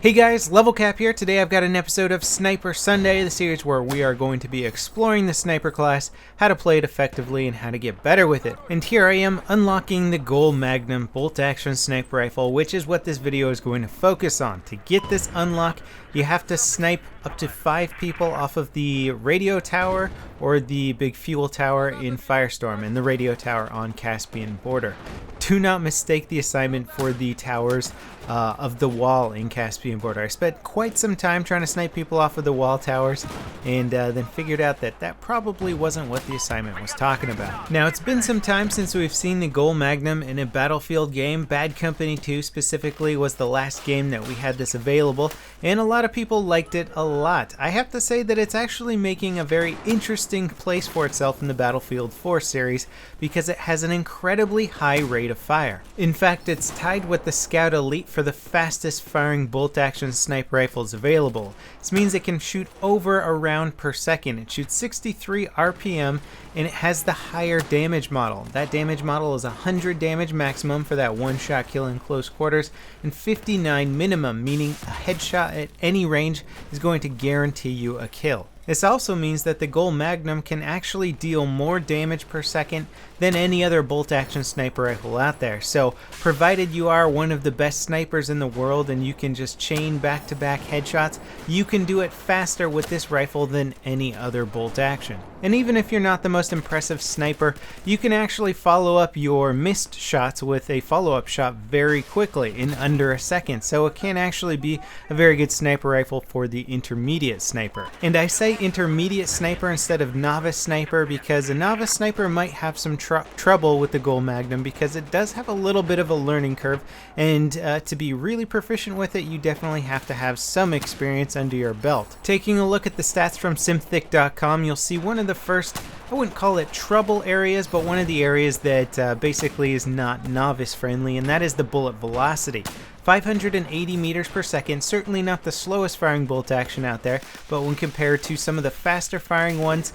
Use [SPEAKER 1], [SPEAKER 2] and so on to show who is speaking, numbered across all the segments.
[SPEAKER 1] Hey guys, LevelCap here. Today I've got an episode of Sniper Sunday, the series where we are going to be exploring the sniper class, how to play it effectively, and how to get better with it. And here I am unlocking the GOL Magnum bolt-action sniper rifle, which is what this video is going to focus on. To get this unlock, you have to snipe up to 5 people off of the radio tower or the big fuel tower in Firestorm and the radio tower on Caspian border. Do not mistake the assignment for the towers of the wall in Caspian border. I spent quite some time trying to snipe people off of the wall towers and then figured out that that probably wasn't what the assignment was talking about. Now, it's been some time since we've seen the GOL Magnum in a Battlefield game. Bad Company 2 specifically was the last game that we had this available, and a lot of people liked it a lot. I have to say that it's actually making a very interesting place for itself in the Battlefield 4 series because it has an incredibly high rate of fire. In fact, it's tied with the Scout Elite for the fastest firing bolt-action sniper rifles available. This means it can shoot over a round per second. It shoots 63 RPM and it has the higher damage model. That damage model is 100 damage maximum for that one-shot kill in close quarters and 59 minimum, meaning a headshot at any range is going to guarantee you a kill. This also means that the GOL Magnum can actually deal more damage per second than any other bolt-action sniper rifle out there. So, provided you are one of the best snipers in the world and you can just chain back-to-back headshots, you can do it faster with this rifle than any other bolt-action. And even if you're not the most impressive sniper, you can actually follow up your missed shots with a follow-up shot very quickly in under a second. So it can actually be a very good sniper rifle for the intermediate sniper. And I say intermediate sniper instead of novice sniper because a novice sniper might have some trouble with the GOL Magnum because it does have a little bit of a learning curve, and to be really proficient with it, you definitely have to have some experience under your belt. Taking a look at the stats from Simthic.com, you'll see one of the first, I wouldn't call it trouble areas, but one of the areas that basically is not novice friendly, and that is the bullet velocity. 580 meters per second, certainly not the slowest firing bolt action out there, but when compared to some of the faster firing ones,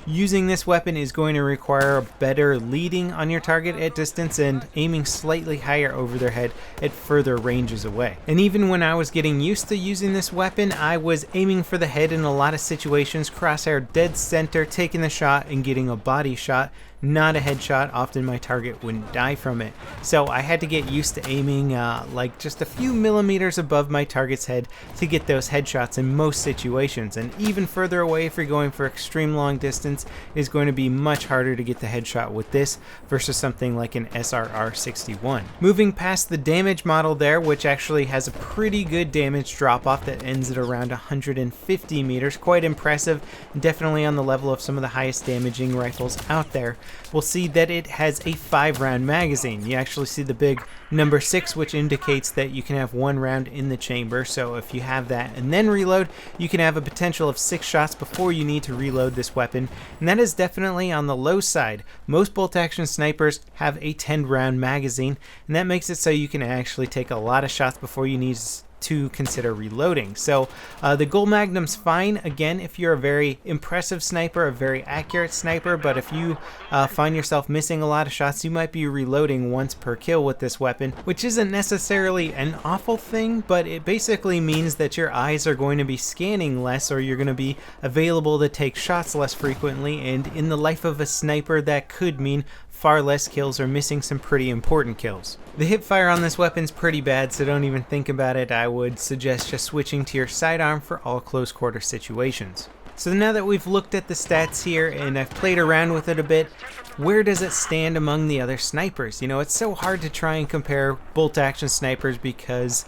[SPEAKER 1] using this weapon is going to require better leading on your target at distance and aiming slightly higher over their head at further ranges away. And even when I was getting used to using this weapon, I was aiming for the head in a lot of situations, crosshair dead center, taking the shot and getting a body shot, not a headshot. Often my target wouldn't die from it. So I had to get used to aiming like just a few millimeters above my target's head to get those headshots in most situations. And even further away, if you're going for extreme long distance, is going to be much harder to get the headshot with this versus something like an SRR-61. Moving past the damage model there, which actually has a pretty good damage drop-off that ends at around 150 meters. Quite impressive, definitely on the level of some of the highest damaging rifles out there. We'll see that it has a 5-round magazine. You actually see the big number 6, which indicates that you can have 1 round in the chamber. So if you have that and then reload, you can have a potential of 6 shots before you need to reload this weapon, and that is definitely on the low side. Most bolt-action snipers have a 10-round magazine, and that makes it so you can actually take a lot of shots before you need to consider reloading. So the GOL Magnum's fine, again, if you're a very impressive sniper, a very accurate sniper, but if you find yourself missing a lot of shots, you might be reloading once per kill with this weapon, which isn't necessarily an awful thing, but it basically means that your eyes are going to be scanning less, or you're going to be available to take shots less frequently, and in the life of a sniper, that could mean far less kills or missing some pretty important kills. The hip fire on this weapon's pretty bad, so don't even think about it. I would suggest just switching to your sidearm for all close quarter situations. So now that we've looked at the stats here and I've played around with it a bit, where does it stand among the other snipers? You know, it's so hard to try and compare bolt-action snipers because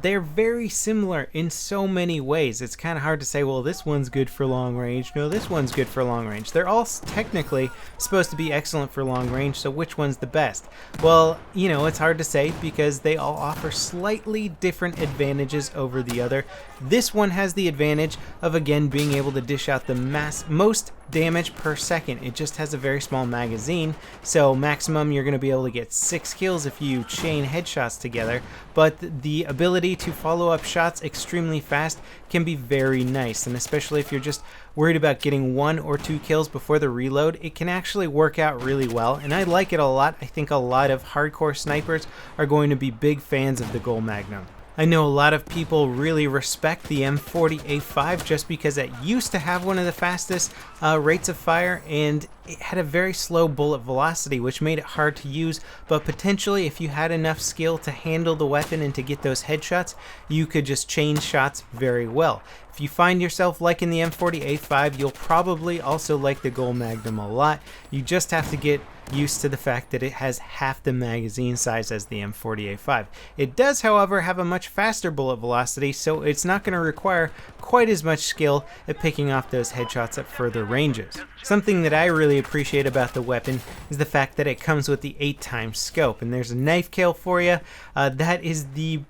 [SPEAKER 1] they're very similar in so many ways. It's kind of hard to say, well, this one's good for long range. No, this one's good for long range. They're all technically supposed to be excellent for long range, so which one's the best? Well, you know, it's hard to say because they all offer slightly different advantages over the other. This one has the advantage of, again, being able to dish out the most damage per second. It just has a very small magazine, so maximum you're going to be able to get 6 kills if you chain headshots together, but the ability to follow up shots extremely fast can be very nice, and especially if you're just worried about getting 1 or 2 kills before the reload, it can actually work out really well, and I like it a lot. I think a lot of hardcore snipers are going to be big fans of the GOL Magnum. I know a lot of people really respect the M40A5 just because it used to have one of the fastest rates of fire, and it had a very slow bullet velocity, which made it hard to use, but potentially if you had enough skill to handle the weapon and to get those headshots, you could just chain shots very well. If you find yourself liking the M40A5, you'll probably also like the GOL Magnum a lot. You just have to get used to the fact that it has half the magazine size as the M40A5. It does, however, have a much faster bullet velocity, so it's not going to require quite as much skill at picking off those headshots at further ranges. Something that I really appreciate about the weapon is the fact that it comes with the 8x scope, and there's a knife kill for you. That is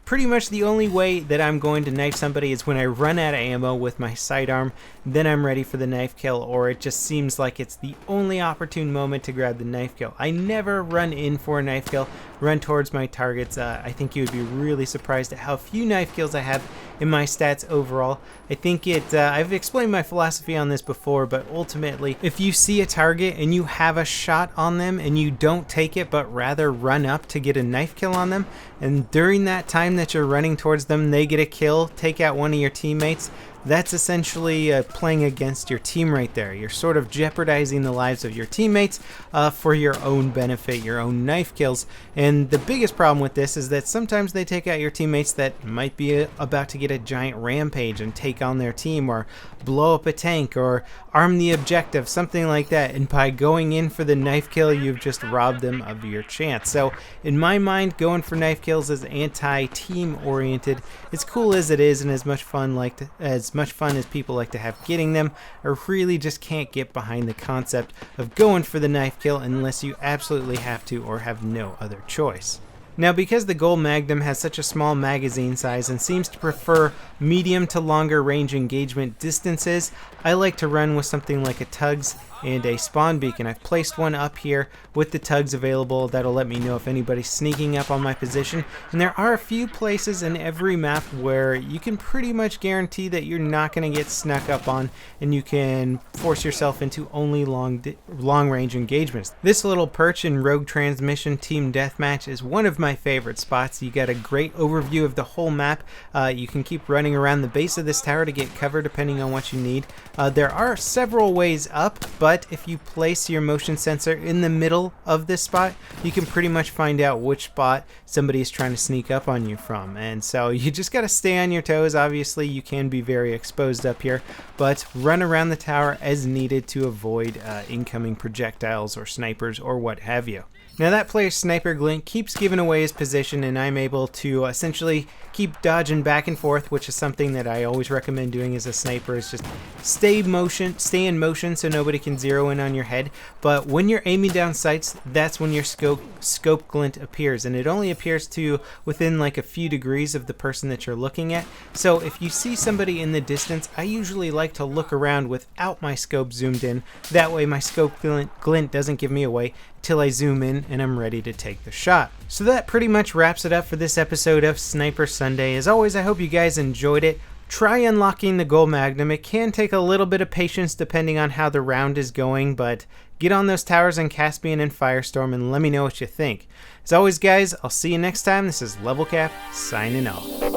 [SPEAKER 1] pretty much the only way that I'm going to knife somebody is when I run out of ammo with my sidearm. Then I'm ready for the knife kill, or it just seems like it's the only opportune moment to grab the knife kill. I never run in for a knife kill, run towards my targets. I think you would be really surprised at how few knife kills I have in my stats overall. I think I've explained my philosophy on this before, but ultimately, if you see a target and you have a shot on them and you don't take it, but rather run up to get a knife kill on them, and during that time that you're running towards them, they get a kill, take out one of your teammates, that's essentially playing against your team right there. You're sort of jeopardizing the lives of your teammates for your own benefit, your own knife kills. And the biggest problem with this is that sometimes they take out your teammates that might be about to get a giant rampage and take on their team, or blow up a tank, or arm the objective, something like that. And by going in for the knife kill, you've just robbed them of your chance. So in my mind, going for knife kills is anti-team oriented. As cool as it is, and as much fun as people like to have getting them, I really just can't get behind the concept of going for the knife kill unless you absolutely have to or have no other choice. Now, because the GOL Magnum has such a small magazine size and seems to prefer medium to longer range engagement distances, I like to run with something like a tugs and a spawn beacon. I've placed one up here with the tugs available. That'll let me know if anybody's sneaking up on my position. And there are a few places in every map where you can pretty much guarantee that you're not going to get snuck up on, and you can force yourself into only long range engagements. This little perch in Rogue Transmission Team Deathmatch is one of my favorite spots. You get a great overview of the whole map. You can keep running around the base of this tower to get cover depending on what you need. There are several ways up, but if you place your motion sensor in the middle of this spot, you can pretty much find out which spot somebody is trying to sneak up on you from. And so you just got to stay on your toes. Obviously, you can be very exposed up here, but run around the tower as needed to avoid incoming projectiles or snipers or what have you. Now, that player's sniper glint keeps giving away his position, and I'm able to essentially keep dodging back and forth, which is something that I always recommend doing as a sniper, is just stay in motion so nobody can zero in on your head. But when you're aiming down sights, that's when your scope glint appears, and it only appears to within like a few degrees of the person that you're looking at. So if you see somebody in the distance, I usually like to look around without my scope zoomed in. That way my scope glint doesn't give me away till I zoom in and I'm ready to take the shot. So that pretty much wraps it up for this episode of Sniper Sunday. As always, I hope you guys enjoyed it. Try unlocking the GOL Magnum. It can take a little bit of patience depending on how the round is going, but get on those towers in Caspian and Firestorm and let me know what you think. As always, guys, I'll see you next time. This is LevelCap signing off.